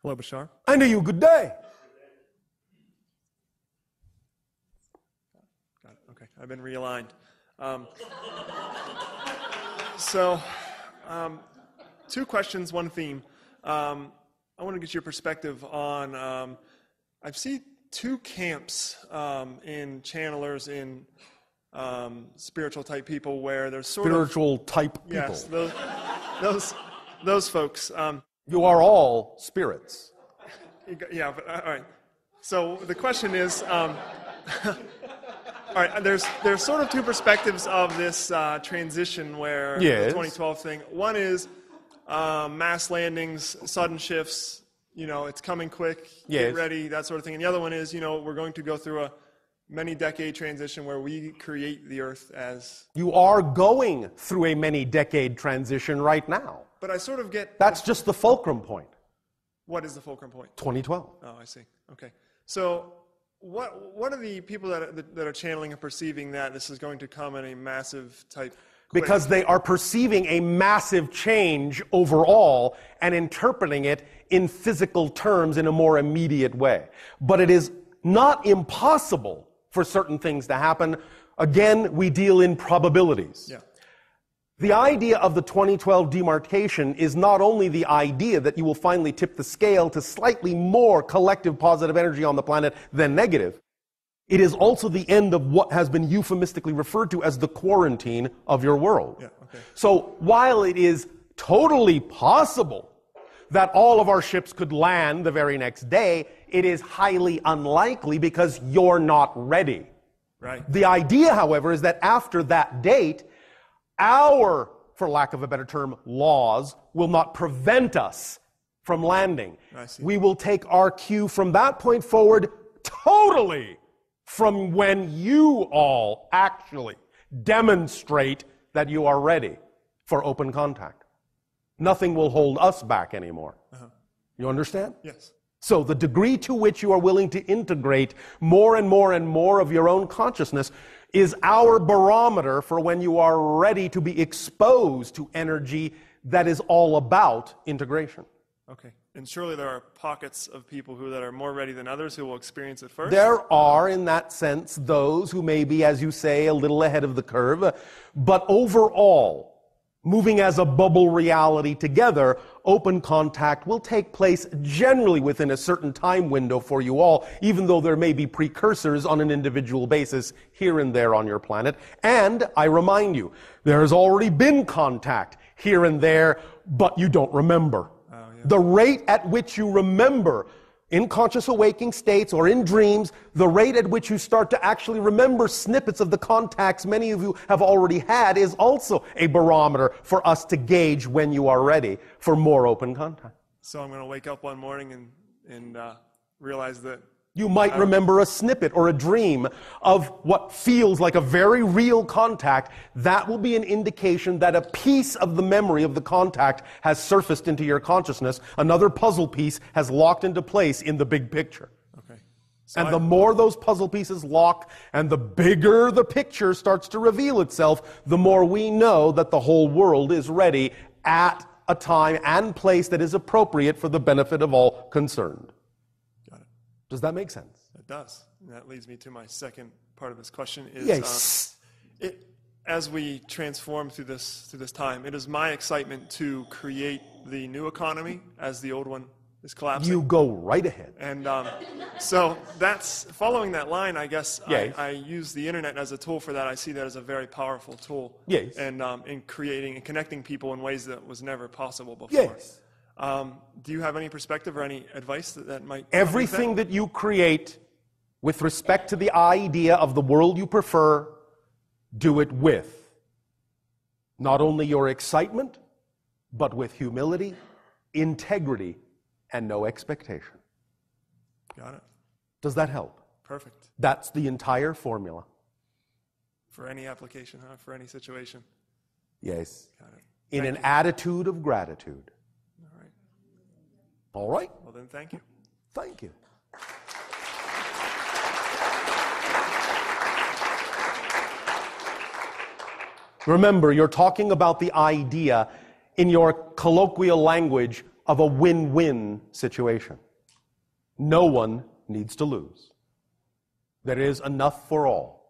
Hello, Bashar. And to you, good day. Got it. Okay, I've been realigned. Two questions, one theme. I want to get your perspective on, I've seen two camps in channelers, in spiritual type people, where there's sort Spiritual type people. Yes, those folks. You are all spirits. Yeah, but all right. So the question is, all right, there's sort of two perspectives of this transition where the 2012 thing. One is mass landings, sudden shifts, it's coming quick, get ready, that sort of thing. And the other one is, we're going to go through a many-decade transition where we create the Earth as... You are going through a many-decade transition right now. But I sort of get... That's just the fulcrum point. What is the fulcrum point? 2012. Oh, I see. Okay. So what are the people that are channeling and perceiving that this is going to come in a massive type... Because they are perceiving a massive change overall and interpreting it in physical terms in a more immediate way. But it is not impossible for certain things to happen. Again, we deal in probabilities. Yeah. The idea of the 2012 demarcation is not only the idea that you will finally tip the scale to slightly more collective positive energy on the planet than negative. It is also the end of what has been euphemistically referred to as the quarantine of your world. Yeah, okay. So while it is totally possible that all of our ships could land the very next day, it is highly unlikely because you're not ready. Right. The idea, however, is that after that date, our, for lack of a better term, laws will not prevent us from landing. I see. We will take our cue from that point forward totally from when you all actually demonstrate that you are ready for open contact. Nothing will hold us back anymore. You understand? Yes. So the degree to which you are willing to integrate more and more and more of your own consciousness is our barometer for when you are ready to be exposed to energy that is all about integration. Okay. And surely there are pockets of people that are more ready than others who will experience it first? There are, in that sense, those who may be, as you say, a little ahead of the curve. But overall, moving as a bubble reality together, open contact will take place generally within a certain time window for you all, even though there may be precursors on an individual basis here and there on your planet. And I remind you, there has already been contact here and there, but you don't remember. The rate at which you remember in conscious awaking states or in dreams, the rate at which you start to actually remember snippets of the contacts many of you have already had is also a barometer for us to gauge when you are ready for more open contact. So I'm going to wake up one morning and realize that you might remember a snippet or a dream of what feels like a very real contact. That will be an indication that a piece of the memory of the contact has surfaced into your consciousness. Another puzzle piece has locked into place in the big picture. Okay. So and the more those puzzle pieces lock and the bigger the picture starts to reveal itself, the more we know that the whole world is ready at a time and place that is appropriate for the benefit of all concerned. Does that make sense? It does. And that leads me to my second part of this question is, yes. As we transform through this time, it is my excitement to create the new economy as the old one is collapsing. You go right ahead. And so that's, following that line, I guess, yes. I use the internet as a tool for that. I see that as a very powerful tool. Yes. And in creating and connecting people in ways that was never possible before. Yes. Do you have any perspective or any advice that might... Everything that you create with respect to the idea of the world you prefer, do it with not only your excitement, but with humility, integrity, and no expectation. Got it. Does that help? Perfect. That's the entire formula. For any application, for any situation. Yes. Got it. In an attitude of gratitude. All right? Well, then, thank you. Thank you. Remember, you're talking about the idea in your colloquial language of a win-win situation. No one needs to lose. There is enough for all.